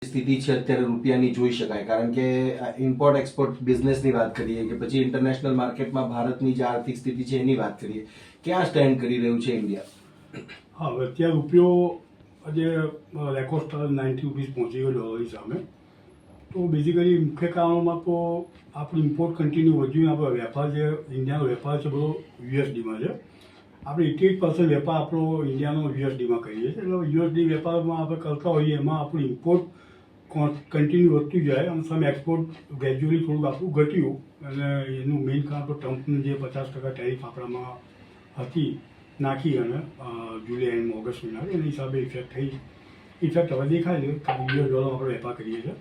સ્થિતિ છે અત્યારે રૂપિયાની જોઈ શકાય, કારણ કે ઇમ્પોર્ટ એક્સપોર્ટ બિઝનેસની વાત કરીએ કે પછી ઇન્ટરનેશનલ માર્કેટમાં ભારતની જે આર્થિક સ્થિતિ છે એની વાત કરીએ, ક્યાં સ્ટેન્ડ કરી રહ્યું છે ઇન્ડિયા? હા, હવે અત્યારે રૂપિયો આજે રેકોર્ડ સ્તર 90 રૂપીસ પહોંચી ગયો ડોલરની સામે. તો બેઝિકલી મુખ્ય કારણોમાં તો આપણું ઇમ્પોર્ટ કન્ટિન્યુ વધ્યું. આપણો વેપાર જે ઇન્ડિયાનો વેપાર છે બધો યુએસડીમાં છે. આપણે 88% વેપાર આપણો ઇન્ડિયાનો યુએસડીમાં કરીએ છીએ. એટલે યુએસડી વેપારમાં આપણે કરતા હોઈએ એમાં આપણું ઇમ્પોર્ટ કન્ટિન્યુ વધતું જાય અને સામે એક્સપોર્ટ ગ્રેજ્યુઅલી થોડુંક આપણું ઘટ્યું. અને એનું મેઇન કારણ તો ટ્રમ્પની જે 50% ટેરિફ આપણામાં હતી નાખી અને જુલાઈ એન્ડ ઓગસ્ટ મહિના એના હિસાબે ઇફેક્ટ હવે દેખાય છે. કારણ કે US ડોલરમાં આપણે વેપાર કરીએ છીએ.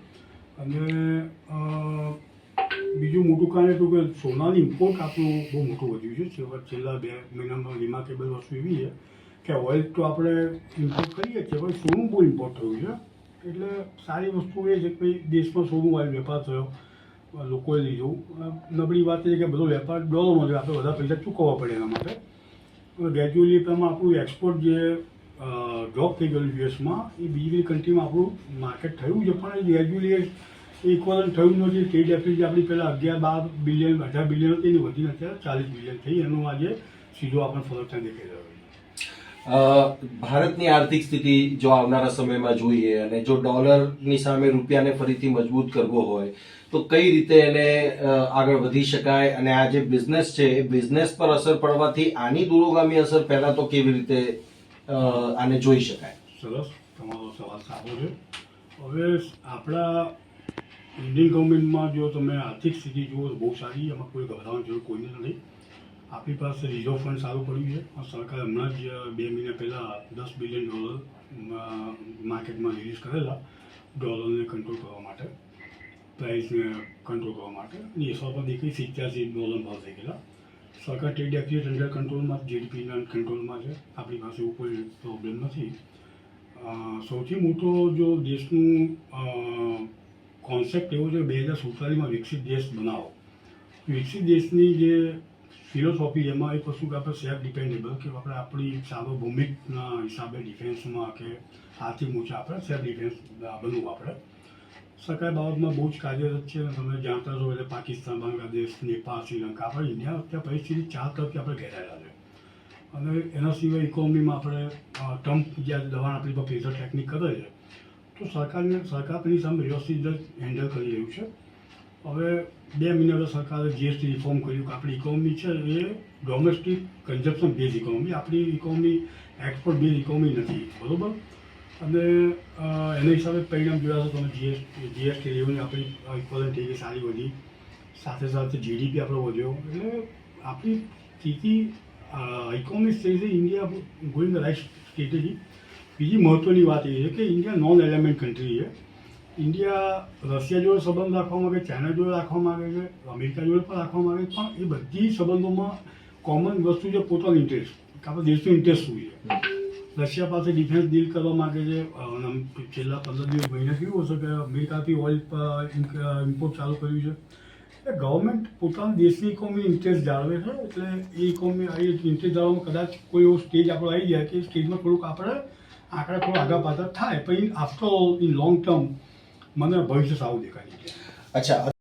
અને બીજું મોટું કારણ એટલું કે સોનાની ઇમ્પોર્ટ આપણું બહુ મોટું વધ્યું છે. છેલ્લા 2 મહિનામાં રિમાર્કેબલ વસ્તુ એવી છે કે ઓઇલ તો આપણે ઇમ્પોર્ટ કરીએ છીએ, પણ સોનું બહુ ઇમ્પોર્ટ થયું છે. એટલે સારી વસ્તુ એ છે કે દેશમાં સોનું ઓઇલ વેપાર થયો, લોકોએ લીધું. નબળી વાત એ છે કે બધો વેપાર ડોલરમાં છે, આપણે બધા પૈસા ચૂકવવા પડે એના માટે. ગ્રેજ્યુઅલી એમાં આપણું એક્સપોર્ટ જે ડ્રોપ થઈ ગયેલું યુએસમાં એ બીજી બધી કન્ટ્રીમાં આપણું માર્કેટ થયું છે, પણ એ ગ્રેજ્યુઅલી ઇક્વલન્ટ થયું નથી. ટ્રેડ ડેફિસિટ આપણી પહેલાં 11-12 બિલિયન 18 બિલિયન હતી, એની વધીને અત્યારે 40 બિલિયન થઈ. એનો આજે સીધો આપણને ફરક ત્યાં દેખાઈ રહ્યો છે. ભારતની આર્થિક સ્થિતિ જો આવનારા સમયમાં જોઈએ અને જો ડોલરની સામે રૂપિયાને ફરીથી મજબૂત કરવો હોય તો કઈ રીતે એને આગળ વધી શકાય, અને આ જે બિઝનેસ છે એ બિઝનેસ પર અસર પડવાથી આની દૂરોગામી અસર પહેલા તો કેવી રીતે આને જોઈ શકાય? સરસ, તમારો સવાલ સારો છે. હવે આપણા ઇન્ડિયન ગવર્મેન્ટમાં જો તમે આર્થિક સ્થિતિ જુઓ તો બહુ સારી, એમાં કોઈ ગભરાવાની જરૂર કોઈને નથી. આપણી પાસે રિઝર્વ ફંડ સારું પડ્યું છે. સરકારે હમણાં જ 2 મહિના પહેલાં $10 બિલિયન માર્કેટમાં રિલીઝ કરેલા ડોલરને કંટ્રોલ કરવા માટે, પ્રાઇસને કંટ્રોલ કરવા માટે. અને એ પણ દેખાઈ $87 ભાવ થઈ ગયેલા. સરકાર ટ્રેડ ડેફિસિટ અંડર કંટ્રોલમાં, જીડીપીના કંટ્રોલમાં છે. આપણી પાસે એવું કોઈ પ્રોબ્લેમ નથી. સૌથી મોટો જો દેશનું કોન્સેપ્ટ એવો છે 2047માં વિકસિત દેશ બનાવો. વિકસિત દેશની જે ફિલોસોફી એમાં એક વસ્તુ કે આપણે સેલ્ફ ડિપેન્ડેબલ, કે આપણે આપણી સાર્વભૌમિકના હિસાબે ડિફેન્સમાં કે આર્થિક મોરચા આપણે સેલ્ફ ડિફેન્સ બનવું. આપણે સરકાર બાબતમાં બહુ જ કાર્યરત છે. તમે જાણતા છો એટલે પાકિસ્તાન, બાંગ્લાદેશ, નેપાળ, શ્રીલંકા, આપણે ઇન્ડિયા અત્યારે પરિસ્થિતિ 4 તરફથી આપણે ઘેરાયેલા છે. અને એના સિવાય ઇકોનોમીમાં આપણે ટ્રમ્પ જ્યારે દબાણ આપણી પર પ્રેશર ટેકનિક કરે છે તો સરકાર તેની સામે વ્યવસ્થિત હેન્ડલ કરી રહ્યું છે. હવે 2 મહિના પહેલાં સરકારે જીએસટી રિફોર્મ કર્યું કે આપણી ઇકોનોમી છે એ ડોમેસ્ટિક કન્ઝપ્શન બેઝ ઇકોનોમી, આપણી ઇકોનોમી એક્સપોર્ટ બેઝ ઇકોનોમી નથી, બરાબર. અને એના હિસાબે પરિણામ જોયા તો તમે જીએસટી રેવન્યુ આપણી ઇક્વલન્ટ થઈ ગઈ, સારી વધી. સાથે સાથે જીડીપી આપણો વધ્યો. એટલે આપણી સ્થિતિ ઇકોનોમિક સ્ટેજે India going the right strategy. બીજી મહત્ત્વની વાત એ છે કે ઇન્ડિયા નોન એલિમેન્ટ કન્ટ્રી છે. ઇન્ડિયા રશિયા જોડે સંબંધ રાખવા માગે, ચાઇના જોડે રાખવા માગે છે, અમેરિકા જોડે પણ રાખવા માગે છે, પણ એ બધી સંબંધોમાં કોમન વસ્તુ છે પોતાનો ઇન્ટરેસ્ટ, કે આપણે દેશનો ઇન્ટરેસ્ટ શું છે. રશિયા પાસે ડિફેન્સ ડીલ કરવા માગે છે. છેલ્લા 15 મહિના કેવું હશે કે અમેરિકાથી ઓઇલ ઇમ્પોર્ટ ચાલુ કર્યું છે. એટલે ગવર્મેન્ટ પોતાના દેશની ઇકોનોમી ઇન્ટરેસ્ટ જાળવે છે. એટલે એ ઇકોનોમી ઇન્ટરેસ્ટ જાળવવામાં કદાચ કોઈ એવો સ્ટેજ આપણો આવી જાય કે સ્ટેજમાં થોડુંક આપણે આંકડા થોડા આગા પાછળ થાય, પણ after all in long term મને ભવિષ્ય સારું દેખાય છે. અચ્છા.